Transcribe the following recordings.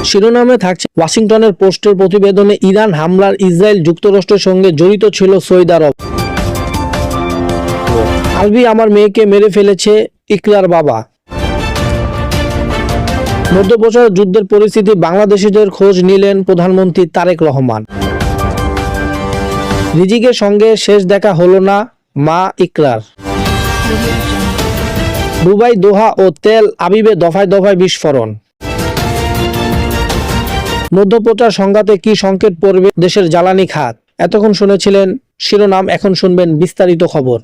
শিরোনামে থাকছে ওয়াশিংটনের পোস্টের প্রতিবেদনে ইরান হামলার ইসরায়েল যুক্তরাষ্ট্রের সঙ্গে জড়িত ছিল সৌদি আরব। আলবি আমার মেয়েকে মেরে ফেলেছে, ইকরার বাবা। মধ্যপ্রাচ্য যুদ্ধের পরিস্থিতি, বাংলাদেশিদের খোঁজ নিলেন প্রধানমন্ত্রী তারেক রহমান। রিজিকের সঙ্গে শেষ দেখা হলো না, মা ইকরার। দুবাই, দোহা ও তেল আবিবে দফায় দফায় বিস্ফোরণ। মধ্যপ্রাচ্য সংঘাতে কি সংকেত পড়বে দেশের জ্বালানি খাত? এতক্ষণ শুনেছিলেন শিরোনাম, এখন শুনবেন বিস্তারিত খবর।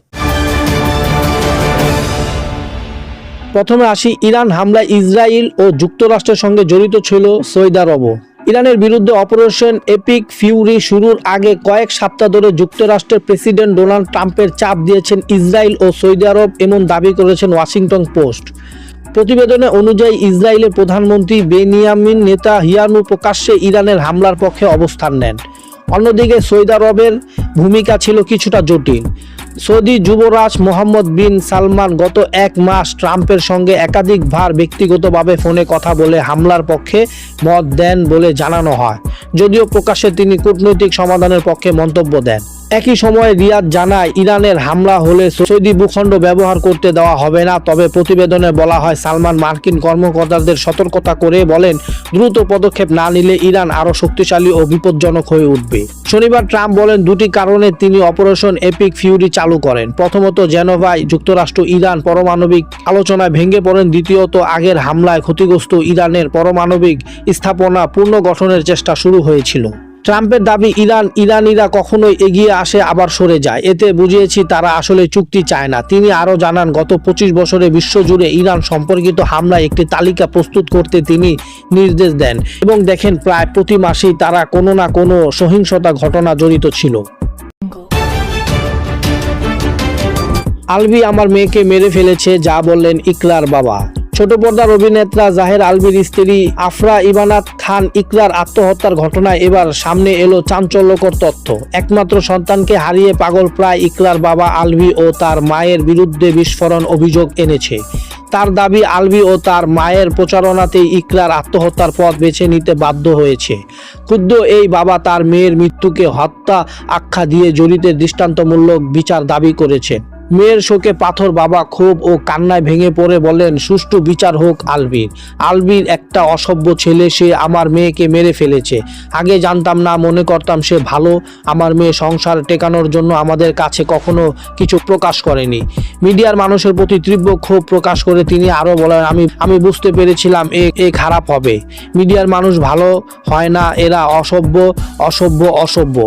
প্রথমে আসি, ইরান হামলায় ইসরায়েল ও যুক্তরাষ্ট্রের সঙ্গে জড়িত ছিল সৌদি আরবও। ইরানের বিরুদ্ধে অপারেশন এপিক ফিউরি শুরুর আগে কয়েক সপ্তাহ ধরে যুক্তরাষ্ট্রের প্রেসিডেন্ট ডোনাল্ড ট্রাম্পের চাপ দিয়েছেন ইসরায়েল ও সৌদি আরব, এমন দাবি করেছেন ওয়াশিংটন পোস্ট। প্রতিবেদনে অনুযায়ী ইসরায়েলের প্রধানমন্ত্রী বেনিয়ামিন নেতানিয়াহু প্রকাশ্যে ইরানের হামলার পক্ষে অবস্থান নেন। অন্যদিকে সৌদি আরবের ভূমিকা ছিল কিছুটা জটিল। সৌদি যুবরাজ মোহাম্মদ বিন সালমান গত এক মাস ট্রাম্পের সঙ্গে একাধিকবার ব্যক্তিগতভাবে ফোনে কথা বলে হামলার পক্ষে মত দেন বলে জানানো হয়, যদিও প্রকাশ্যে তিনি কূটনৈতিক সমাধানের পক্ষে মন্তব্য দেন। একই সময়ে রিয়াদ জানায়, ইরানের হামলা হলে সৌদি ভূখণ্ড ব্যবহার করতে দেওয়া হবে না। তবে প্রতিবেদনে বলা হয়, সালমান মার্কিন কর্মকর্তাদের সতর্কতা করে বলেন, দ্রুত পদক্ষেপ না নিলে ইরান আরও শক্তিশালী ও বিপজ্জনক হয়ে উঠবে। শনিবার ট্রাম্প বলেন, দুটি কারণে তিনি অপারেশন এপিক ফিউরি চালু করেন। প্রথমত, জেনেভায় যুক্তরাষ্ট্র ইরান পারমাণবিক আলোচনায় ভেঙে পড়েন। দ্বিতীয়ত, আগের হামলায় ক্ষতিগ্রস্ত ইরানের পারমাণবিক স্থাপনা পুনর্গঠনের চেষ্টা শুরু হয়েছিল। ট্রাম্পের দাবি, ইরানিরা কখনোই এগিয়ে আসে আবার সরে যায়, এতে বুঝিয়েছি তারা আসলে চুক্তি চায় না। তিনি আরও জানান, গত 25 বছরে বিশ্বজুড়ে ইরান সম্পর্কিত হামলায় একটি তালিকা প্রস্তুত করতে তিনি নির্দেশ দেন এবং দেখেন প্রায় প্রতি মাসেই তারা কোনো না কোনো সহিংসতা ঘটনা জড়িত ছিল। আলবি আমার মেয়েকে মেরে ফেলেছে, যা বললেন ইকরার বাবা। ছোট পর্দার অভিনেত্রা জাহের আলবির স্ত্রী আফরা ইবানাত খান ইকরার আত্মহত্যার ঘটনায় এবার সামনে এলো চাঞ্চল্যকর তথ্য। একমাত্র সন্তানকে হারিয়ে পাগল প্রায় ইকরার বাবা আলবি ও তার মায়ের বিরুদ্ধে বিস্ফোরণ অভিযোগ এনেছে। তার দাবি, আলবি ও তার মায়ের প্রচারণাতেই ইকরার আত্মহত্যার পথ বেছে নিতে বাধ্য হয়েছে। ক্ষুব্ধ এই বাবা তার মেয়ের মৃত্যুকে হত্যা আখ্যা দিয়ে জড়িতের দৃষ্টান্তমূলক বিচার দাবি করেছেন। মেয়ের শোকে পাথর বাবা ক্ষোভ ও কান্নায় ভেঙে পড়ে বলেন, সুষ্ঠু বিচার হোক আলবির। আলবির একটা অসভ্য ছেলে, সে আমার মেয়েকে মেরে ফেলেছে। আগে জানতাম না, মনে করতাম সে ভালো। আমার মেয়ে সংসার টেকানোর জন্য আমাদের কাছে কখনো কিছু প্রকাশ করেনি। মিডিয়ার মানুষের প্রতি তীব্র ক্ষোভ প্রকাশ করে তিনি আরও বলেন, আমি বুঝতে পেরেছিলাম এ খারাপ হবে। মিডিয়ার মানুষ ভালো হয় না, এরা অসভ্য।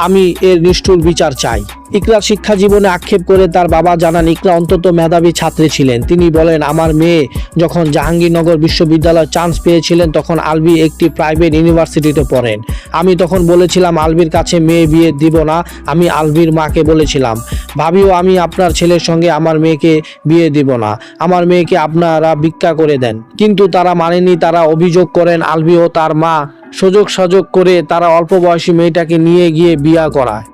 আমি এর নিষ্ঠুর বিচার চাই। ইকরার শিক্ষা জীবনে আক্ষেপ করে তার বাবা জানান, ইকরা অন্তত মেধাবী ছাত্রী ছিলেন। তিনি বলেন, আমার মেয়ে যখন জাহাঙ্গীরনগর বিশ্ববিদ্যালয়ে চান্স পেয়েছিলেন তখন আলবি একটি প্রাইভেট ইউনিভার্সিটিতে পড়েন। আমি তখন বলেছিলাম আলবির কাছে মেয়ে বিয়ে দিব না। আমি আলবির মাকে বলেছিলাম, ভাবিও আমি আপনার ছেলের সঙ্গে আমার মেয়েকে বিয়ে দিব না, আমার মেয়েকে আপনারা ভিক্ষা করে দেন। কিন্তু তারা মানেনি। তারা অভিযোগ করেন আলবি ও তার মা সুযোগ করে তারা অল্প বয়সী মেয়েটাকে নিয়ে গিয়ে বিয়ে করায়।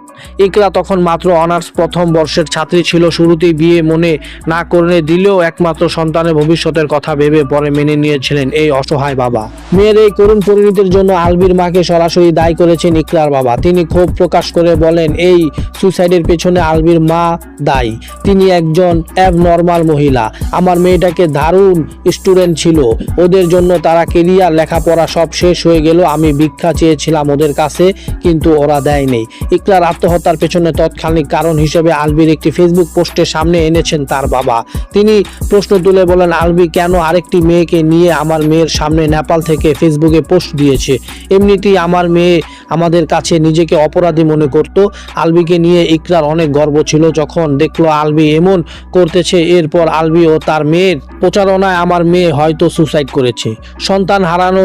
ইকরা তখন মাত্র অনার্স প্রথম বর্ষের ছাত্রী ছিল। শুরুতেই বিয়ে মনে না করে দিলেও একমাত্র সন্তানের ভবিষ্যতের কথা ভেবে পরে মেনে নিয়েছিলেন এই অসহায় বাবা। মেয়ের এই করুণ পরিণতির জন্য আলবির মাকে সরাসরি দায়ী করেছেন ইকরার বাবা। তিনি ক্ষোভ প্রকাশ করে বলেন, এই সুইসাইডের পেছনে আলবির মা দায়ী। তিনি একজন অ্যাবনর্মাল মহিলা। আমার মেয়েটাকে দারুণ স্টুডেন্ট ছিল, ওদের জন্য তারা কেরিয়ার লেখাপড়া সব শেষ হয়ে গেল। আমি ভিক্ষা চেয়েছিলাম ওদের কাছে, কিন্তু ওরা দেয়নি। ইকরার আত্মহত্যার পেছনে তৎক্ষণিক কারণ হিসেবে আলবির একটি ফেসবুক পোস্টের সামনে এনেছেন তার বাবা। তিনি প্রশ্ন তুলে বলেন, আলবি কেন আরেকটি মেয়েকে নিয়ে আমার মেয়ের সামনে নেপাল থেকে ফেসবুকে পোস্ট দিয়েছে? এমনিতেই আমার মেয়ে আমাদের কাছে নিজেকে অপরাধী মনে করত। আলবিকে নিয়ে ইকরার অনেক গর্ব ছিল। যখন দেখলো আলবি এমন করতেছে, এরপর আলবি ও তার মেয়ের প্রচারণায় আমার মেয়ে হয়তো সুসাইড করেছে। সন্তান হারানো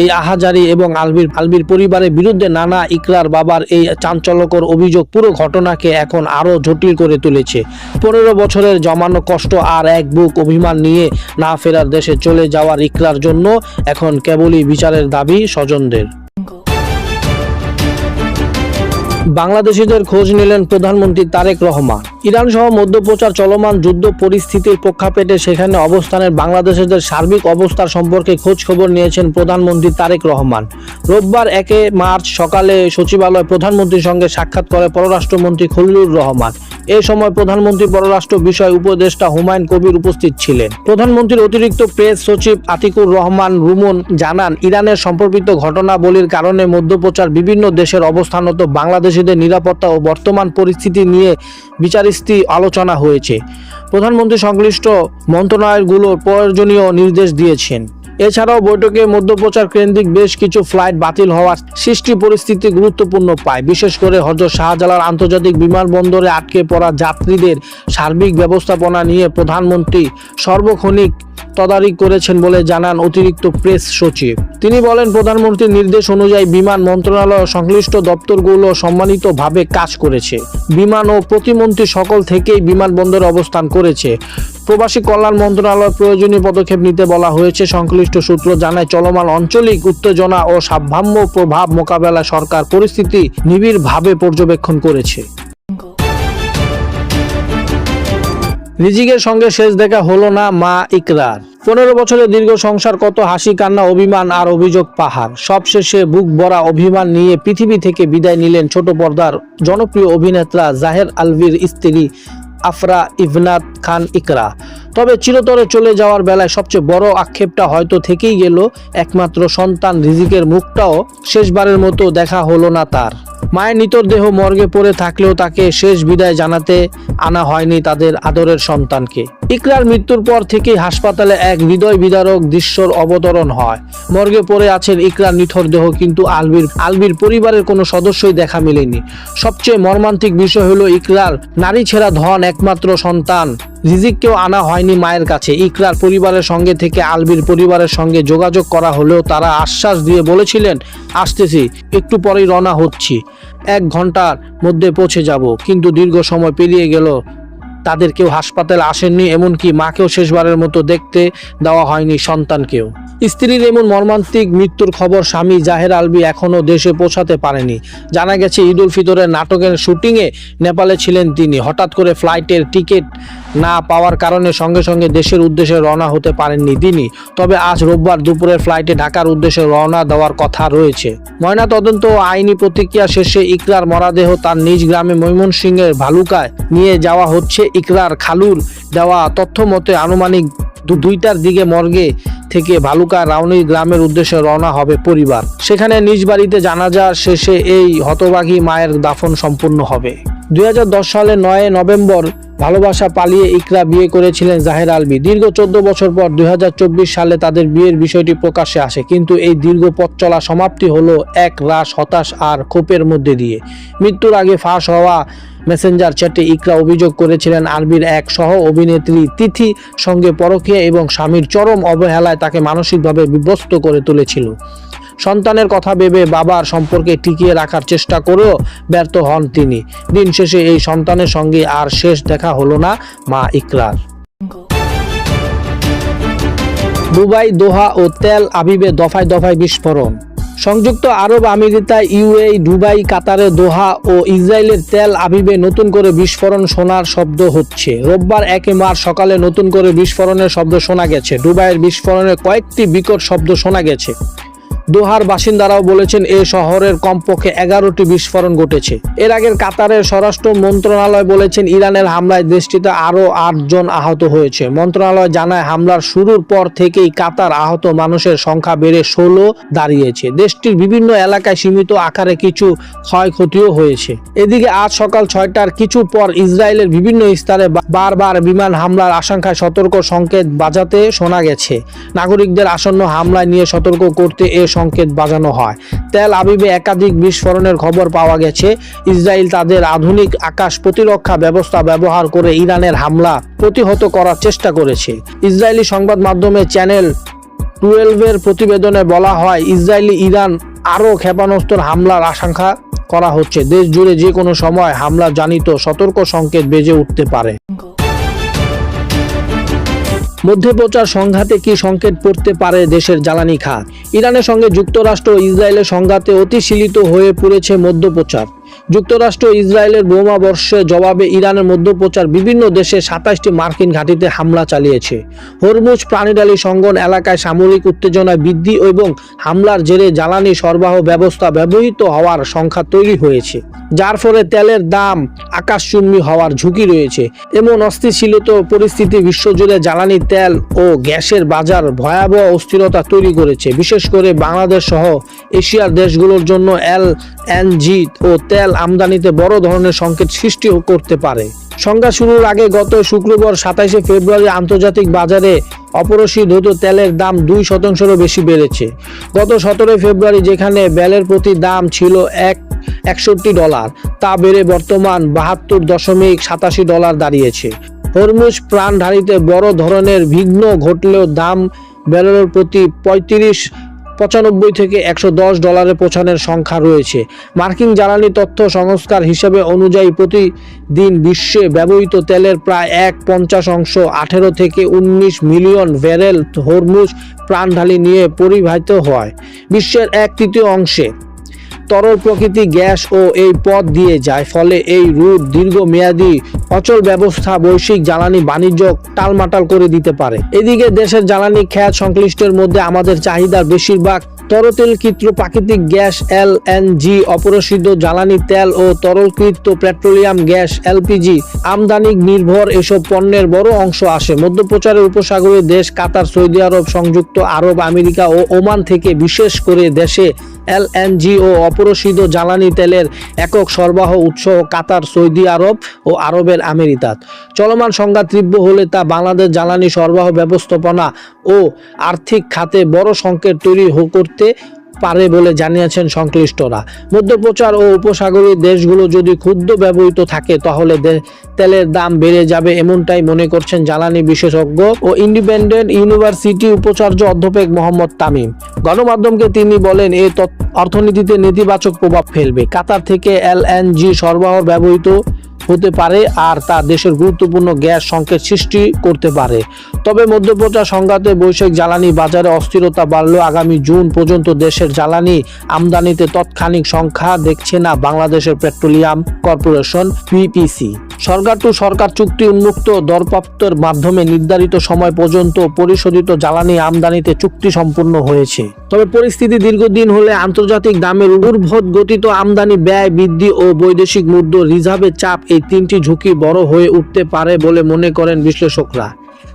এই আহাজারি এবং আলবির পরিবারের বিরুদ্ধে নানা ইকরার বাবার এই চাঞ্চল্যকর অভিযোগ পুরো ঘটনাকে এখন আরো জটিল করে তুলেছে। 15 বছরের জমানো কষ্ট আর এক বুক অভিমান নিয়ে না ফেরার দেশে চলে যাওয়ার ইকরার জন্য এখন কেবলই বিচারের দাবি স্বজনদের। বাংলাদেশিদের খোঁজ নিলেন প্রধানমন্ত্রী তারেক রহমান। ইরান সহ মধ্যপ্রাচ্য চলমান যুদ্ধ পরিস্থিতির প্রেক্ষাপটে সেখানে অবস্থানের বাংলাদেশিদের সার্বিক অবস্থার সম্পর্কে খোঁজ খবর নিয়েছেন প্রধানমন্ত্রী তারেক রহমান। রোববার 1 মার্চ সকালে সচিবালয়ে প্রধানমন্ত্রীর সঙ্গে সাক্ষাৎ করে পররাষ্ট্রমন্ত্রী খলিলুর রহমান। এ সময় প্রধানমন্ত্রী পররাষ্ট্র বিষয় উপদেষ্টা হুমায়ুন কবির উপস্থিত ছিলেন। প্রধানমন্ত্রীর অতিরিক্ত প্রেস সচিব আতিকুর রহমান রুমন জানান, ইরানের সম্পর্কিত ঘটনাবলীর কারণে মধ্যপ্রাচ্যের বিভিন্ন দেশের অবস্থানরত বাংলাদেশিদের নিরাপত্তা ও বর্তমান পরিস্থিতি নিয়ে বিচারস্থি আলোচনা হয়েছে। প্রধানমন্ত্রী সংশ্লিষ্ট মন্ত্রণালয়গুলোর প্রয়োজনীয় নির্দেশ দিয়েছেন। এছাড়াও বৈঠকে মধ্যপ্রাচ্য কেন্দ্রিক বেশ কিছু ফ্লাইট বাতিল হওয়ার সৃষ্টি পরিস্থিতি গুরুত্বপূর্ণ পায়। বিশেষ করে হযরত শাহজালাল আন্তর্জাতিক বিমানবন্দরে আটকে পড়া যাত্রীদের সার্বিক ব্যবস্থাপনা নিয়ে প্রধানমন্ত্রী সার্বক্ষণিক তদারকি করেছেন বলে জানান অতিরিক্ত প্রেস সচিব। তিনি বলেন, প্রধানমন্ত্রীর নির্দেশ অনুযায়ী বিমান মন্ত্রণালয় সংশ্লিষ্ট দপ্তরগুলো সম্মানিতভাবে কাজ করেছে। বিমান ও প্রতিমন্ত্রী সকল থেকেই বিমানবন্দরে অবস্থান করেছে। প্রবাসী কল্যাণ মন্ত্রণালয় প্রয়োজনীয় পদক্ষেপ নিতে বলা হয়েছে। সংশ্লিষ্ট সূত্র জানায়, চলমান আঞ্চলিক উত্তেজনা ও সাম্ভাব্য প্রভাব মোকাবেলায় সরকার পরিস্থিতি নিবিড়ভাবে পর্যবেক্ষণ করেছে। রিজিকের সঙ্গে শেষ দেখা হলো না মা ইকরার। 15 বছরের দীর্ঘ সংসার, কত হাসি কান্না, অভিমান আর অভিযোগ পাহাড়। সবশেষে বুক ভরা অভিমান নিয়ে পৃথিবী থেকে বিদায় নিলেন ছোট পর্দার জনপ্রিয় অভিনেত্রী জাহের আলভির স্ত্রী আফরা ইবনাত খান ইকরা। তবে চিরতরে চলে যাওয়ার বেলায় সবচেয়ে বড় আক্ষেপটা হয়তো থেকেই গেল, একমাত্র সন্তান রিজিকের মুখটাও শেষবারের মতো দেখা হলো না তার। মায়ের নিতর দেহ মর্গে পড়ে থাকলেও তাকে শেষ বিদায় জানাতে আনা হয়নি তাদের আদরের সন্তানকে। ইকরার মৃত্যুর পর থেকেই হাসপাতালে এক হৃদয় বিদারক দৃশ্যর অবতরণ হয়। মর্গে পড়ে আছেন ইকরার নিথর দেহ, কিন্তু আলভির পরিবারের কোনো সদস্যই দেখা মেলেনি। সবচেয়ে মর্মান্তিক বিষয় হলো, ইকরার নারী ছেঁড়া ধন একমাত্র সন্তান রিজিককেও আনা হয়নি মায়ের কাছে। ইকরার পরিবারের সঙ্গে থেকে আলভির পরিবারের সঙ্গে যোগাযোগ করা হলেও তারা আশ্বাস দিয়ে বলেছিলেন, আসতেছি, একটু পরেই রওনা হচ্ছি, 1 ঘন্টার মধ্যে পৌঁছে যাব। কিন্তু দীর্ঘ সময় পেরিয়ে গেল, তাদের কেউ হাসপাতালে আসেননি, এমনকি মাকেও শেষবারের মতো দেখতে দেওয়া হয়নি সন্তানকেও। স্ত্রীর এমন মর্মান্তিক মৃত্যুর খবর স্বামী জাহের আলভি এখনও দেশে পৌঁছাতে পারেনি। জানা গেছে, ঈদ উল ফিতরের নাটকের শুটিংয়ে নেপালে ছিলেন তিনি। হঠাৎ করে ফ্লাইটের টিকিট না পাওয়ার কারণে সঙ্গে সঙ্গে দেশের উদ্দেশ্যে রওনা হতে পারেননি তিনি। তবে আজ রোববার দুপুরের ফ্লাইটে ঢাকার উদ্দেশ্যে রওনা দেওয়ার কথা রয়েছে। ময়নাতদন্ত ও আইনি প্রতিক্রিয়া শেষে ইকরার মরদেহ তার নিজ গ্রামে ময়মনসিংহের ভালুকায় নিয়ে যাওয়া হচ্ছে। ইকরার খালুর দেওয়া তথ্য মতে আনুমানিক 2টার দিকে মর্গে থেকে ভালুকা রাউনি গ্রামের উদ্দেশ্যে রওনা হবে পরিবার। সেখানে নিজ বাড়িতে জানাজা শেষে এই হতভাগী মায়ের দাফন সম্পূর্ণ হবে। 2010 সালে 9 নভেম্বর ভালোবাসা পালিয়ে ইকরা বিয়ে করেছিলেন জাহের আলভি। দীর্ঘ 14 বছর পর 2024 সালে তাদের বিয়ের বিষয়টি প্রকাশ্যে আসে। কিন্তু এই দীর্ঘ পথ চলা সমাপ্তি হলো এক রাশ হতাশ আর ক্ষোভের মধ্যে দিয়ে। মৃত্যুর আগে ফাঁস হওয়া মেসেঞ্জার চ্যাটে ইকরা অভিযোগ করেছিলেন, আলভির এক সহ অভিনেত্রী তিথি সঙ্গে পরকীয়া এবং স্বামীর চরম অবহেলায় তাকে মানসিকভাবে বিধ্বস্ত করে তুলেছিল। সন্তানের কথা ভেবে বাবার সম্পর্কে টিকিয়ে রাখার চেষ্টা করেও ব্যর্থ হন তিনি। দিন শেষে এই সন্তানের সঙ্গে আর শেষ দেখা হলো না মা ইকরার। দুবাই, দোহা ও তেল আবিবে দফায় দফায় বিস্ফোরণ। সংযুক্ত আরব আমিরাত, ইউএই, দুবাই, কাতারে, দোহা ও ইসরায়েলের তেল আবিবে নতুন করে বিস্ফোরণ শোনার শব্দ হচ্ছে। রোববার 1 মার্চ সকালে নতুন করে বিস্ফোরণের শব্দ শোনা গেছে। দুবাইয়ের বিস্ফোরণের কয়েকটি বিকট শব্দ শোনা গেছে। দোহার বাসিন্দারাও বলেছেন, এ শহরের কমপক্ষে 11টি বিস্ফোরণ ঘটেছে। এর আগে কাতারের স্বরাষ্ট্র মন্ত্রণালয় বলেছেন, ইরানের হামলায় দেশটিতে আরও 8 জন আহত হয়েছে। মন্ত্রণালয় জানায়, হামলার শুরুর পর থেকেই কাতার আহত মানুষের সংখ্যা বেড়ে 16 দাঁড়িয়েছে। দেশটির বিভিন্ন এলাকায় সীমিত আকারে কিছু ক্ষয়ক্ষতিও হয়েছে। এদিকে আজ সকাল 6টার কিছু পর ইসরায়েলের বিভিন্ন স্থানে বারবার বিমান হামলার আশঙ্কায় সতর্ক সংকেত বাজাতে শোনা গেছে। নাগরিকদের আসন্ন হামলা নিয়ে সতর্ক করতে এ সংকেত বাজানো হয়। তেল আবিবে একাধিক বিস্ফোরণের খবর পাওয়া গেছে। ইসরায়েল তাদের আধুনিক আকাশ প্রতিরক্ষা ব্যবস্থা ব্যবহার করে ইরানের হামলা প্রতিহত করার চেষ্টা করেছে। ইসরায়েলি সংবাদ মাধ্যমে চ্যানেল 12-এর প্রতিবেদনে বলা হয়, ইসরায়েলি ইরান আরও ক্ষেপণাস্ত্র হামলার আশঙ্কা করা হচ্ছে। দেশ জুড়ে যে কোনো সময় হামলা জানিত সতর্ক সংকেত বেজে উঠতে পারে। মধ্যপ্রাচ্য সংঘাতে কি সংকেত পড়তে পারে দেশের জ্বালানি খাত? ইরানের সঙ্গে যুক্তরাষ্ট্র ও ইসরায়েলের সংঘাতে অতিশীলিত হয়ে পড়েছে মধ্যপ্রাচ্য। যুক্তরাষ্ট্র ইসরায়েলের বোমা বর্ষের জবাবে ইরানের মধ্যপ্রাচ্যের বিভিন্ন দেশে 27টি মার্কিন ঘাঁটিতে হামলা চালিয়েছে। হরমুজ প্রাণীডালী সংগন এলাকায় সামরিক উত্তেজনা বৃদ্ধি এবং হামলার জেরে জ্বালানি সরবরাহ ব্যবস্থা ব্যবহৃত হওয়ার সংখ্যা তৈরি হয়েছে, যার ফলে তেলের দাম আকাশচুম্বী হওয়ার ঝুঁকি রয়েছে। এমন অস্থিতিশীল পরিস্থিতি বিশ্বজুড়ে জ্বালানি তেল ও গ্যাসের বাজার ভয়াবহ অস্থিরতা তৈরি করেছে, বিশেষ করে বাংলাদেশ সহ এশিয়ার দেশগুলোর জন্য এলএনজি ও তেল আমদানিতে বড় ধরনের সংকট সৃষ্টি করতে পারে। সংখ্যা শুরুর আগে গত শুক্রবার 27শে ফেব্রুয়ারি আন্তর্জাতিক বাজারে অপরিশোধিত তেলের দাম 2%-এরও বেশি বেড়েছে। গত 17 ফেব্রুয়ারি যেখানে ব্যারেলের প্রতি দাম ছিল $61, তা বেড়ে বর্তমান $72.87 দাঁড়িয়েছে। হরমুজ প্রাণঢালীতে বড় ধরনের বিঘ্ন ঘটলেও দাম ব্যারেলের প্রতি 95 থেকে $110 পৌঁছানোর সংখ্যা রয়েছে। মার্কিন জ্বালানি তথ্য সংস্থার হিসাবে অনুযায়ী প্রতিদিন বিশ্বে ব্যবহৃত তেলের প্রায় 1/50 18 থেকে 19 মিলিয়ন ব্যারেল হরমুজ প্রাণঢালী নিয়ে পরিবাহিত হয়। বিশ্বের 1/3 অংশে তরল প্রাকৃতিক গ্যাস ও এই পথ দিয়ে যায়, ফলে এই রুট দীর্ঘমেয়াদী অচল ব্যবস্থা বৈশ্বিক জ্বালানি বাণিজ্য টালমাটাল করে দিতে পারে। এদিকে দেশের জ্বালানি খাত সংশ্লিষ্টের মধ্যে আমাদের চাহিদার বেশিরভাগ তরলকৃত প্রাকৃতিক গ্যাস এলএনজি, অপরিশোধিত জ্বালানি তেল ও তরলকৃত পেট্রোলিয়াম গ্যাস এলপিজি আমদানি নির্ভর। এসব পণ্যের বড় অংশ আসে মধ্যপ্রাচ্যের উপসাগরীয় দেশ কাতার, সৌদি আরব, সংযুক্ত আরব আমেরিকা ও ওমান থেকে। বিশেষ করে দেশে এলএনজি ও অপরিশোধিত জ্বালানি তেলের একক সরবরাহ উৎস কাতার, সৌদি আরব ও আরবের আমিরাত। চলমান সংঘাত তীব্র হলে তা বাংলাদেশ জ্বালানি সরবরাহ ব্যবস্থাপনা ও আর্থিক খাতে বড় সংকট তৈরি করতে পারে বলে জানিয়েছেন সংশ্লিষ্টরা। মধ্যপ্রাচ্য ও উপসাগরীয় দেশগুলো যদি ক্ষুদ্র ব্যবহৃত থাকে তাহলে তেলের দাম বেড়ে যাবে, এমনটাই মনে করছেন জ্বালানি বিশেষজ্ঞ ও ইন্ডিপেন্ডেন্ট ইউনিভার্সিটি উপাচার্য অধ্যাপক মোহাম্মদ তামিম। গণমাধ্যমকে তিনি বলেন, এ অর্থনীতিতে নেতিবাচক প্রভাব ফেলবে। কাতার থেকে এলএনজি সরবরাহ ব্যবহৃত হতে পারে আর তা দেশের গুরুত্বপূর্ণ গ্যাস সংকট সৃষ্টি করতে পারে। তবে মধ্যপ্রাচ্য সংঘাতে বৈশ্বিক জ্বালানি বাজারে অস্থিরতা বাড়লেও আগামী জুন পর্যন্ত দেশের জ্বালানি আমদানিতে তাৎক্ষণিক সংখ্যা দেখছে না বাংলাদেশের পেট্রোলিয়াম কর্পোরেশন পিপিসি। সরকার টু সরকার চুক্তি উন্মুক্ত দরপত্রের মাধ্যমে নির্ধারিত সময় পর্যন্ত পরিশোধিত জ্বালানি আমদানিতে চুক্তি সম্পূর্ণ হয়েছে। তবে পরিস্থিতি দীর্ঘদিন হলে আন্তর্জাতিক দামের ঊর্ধ্বগতিত গতিত আমদানি ব্যয় বৃদ্ধি ও বৈদেশিক মুদ্রা রিজার্ভের চাপ, এই তিনটি ঝুঁকি বড় হয়ে উঠতে পারে বলে মনে করেন বিশ্লেষকরা।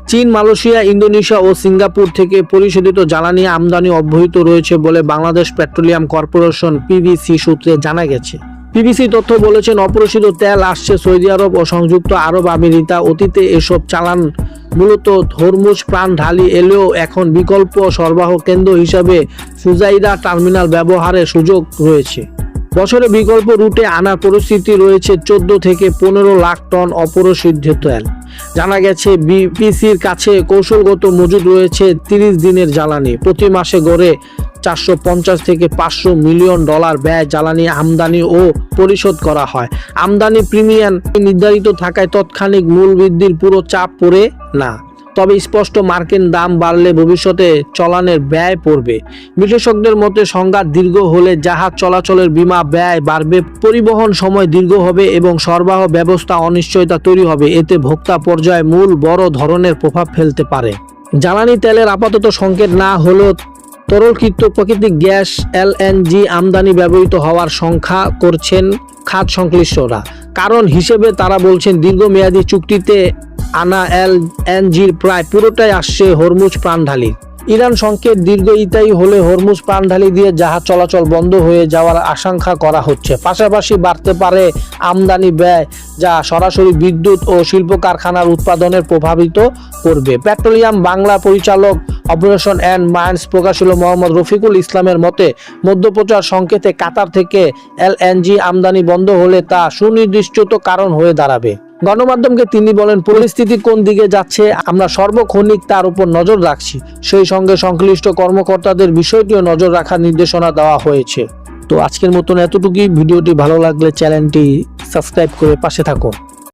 চীন, মালয়েশিয়া, ইন্দোনেশিয়া ও সিঙ্গাপুর থেকে পরিশোধিত জ্বালানি আমদানি অব্যাহত রয়েছে বলে বাংলাদেশ পেট্রোলিয়াম কর্পোরেশন পিবিসি সূত্রে জানা গেছে। পিবিসি তথ্য বলেছেন, অপরিশোধিত তেল আসছে সৌদি আরব ও সংযুক্ত আরব আমিরাত। অতীতে এসব চালান মূলত হরমুজ প্রাণঢালী এলেও এখন বিকল্প সরবরাহ কেন্দ্র হিসাবে ফুজাইরা টার্মিনাল ব্যবহারের সুযোগ রয়েছে। বছরে বিকল্প রুটে আনার পরিস্থিতি রয়েছে 14 থেকে 15 লাখ টন অপরিশোধিত তেল। জানা গেছে বিপিসির কাছে কৌশলগত মজুদ রয়েছে 30 দিনের জ্বালানি। প্রতি মাসে গড়ে $450 থেকে $500 মিলিয়ন ব্যয় জ্বালানি আমদানি ও পরিশোধ করা হয়। আমদানি প্রিমিয়াম নির্ধারিত থাকায় তাৎক্ষণিক মূল্য বৃদ্ধির পুরো চাপ পড়ে না। তবে স্পষ্ট মার্কিন দাম বাড়লে ভবিষ্যতে চলানের ব্যয় পড়বে। বিশেষজ্ঞদের মতে সংঘাত দীর্ঘ হলে জাহাজ চলাচলের বীমা ব্যয় বাড়বে, পরিবহন সময় দীর্ঘ হবে এবং সরবরাহ ব্যবস্থা অনিশ্চয়তা তৈরি হবে। এতে ভোক্তা পর্যায়ে মূল বড় ধরনের প্রভাব ফেলতে পারে। জ্বালানি তেলের আপাতত সংকট না হলেও তরলকৃত প্রাকৃতিক গ্যাস এলএনজি আমদানি ব্যবহৃত হওয়ার সংখ্যা করছেন খাত সংশ্লিষ্টরা। কারণ হিসেবে তারা বলছেন, দীর্ঘমেয়াদী চুক্তিতে আনা এলএনজির প্রায় পুরোটাই আসছে হরমুজ প্রাণঢালী। ইরান সংকেত দীর্ঘস্থায়ী হলে হরমুজ প্রাণঢালী দিয়ে জাহাজ চলাচল বন্ধ হয়ে যাওয়ার আশঙ্কা করা হচ্ছে। পাশাপাশি বাড়তে পারে আমদানি ব্যয়, যা সরাসরি বিদ্যুৎ ও শিল্প কারখানার উৎপাদনের প্রভাবিত করবে। পেট্রোলিয়াম বাংলা পরিচালক অপারেশন অ্যান্ড মাইন্স প্রকাশক মোহাম্মদ রফিকুল ইসলামের মতে, মধ্যপ্রাচ্য সংকেতে কাতার থেকে এলএনজি আমদানি বন্ধ হলে তা সুনির্দিষ্ট কারণ হয়ে দাঁড়াবে। গণমাধ্যমকে তিনি বলেন, পরিস্থিতি কোন দিকে যাচ্ছে আমরা সর্বক্ষণিক তার উপর নজর রাখছি। সেই সঙ্গে সংশ্লিষ্ট কর্মকর্তাদের বিষয়টিও নজর রাখার নির্দেশনা দেওয়া হয়েছে। তো আজকের মতন এতটুকুই। ভিডিওটি ভালো লাগলে চ্যানেলটি সাবস্ক্রাইব করে পাশে থাকুন।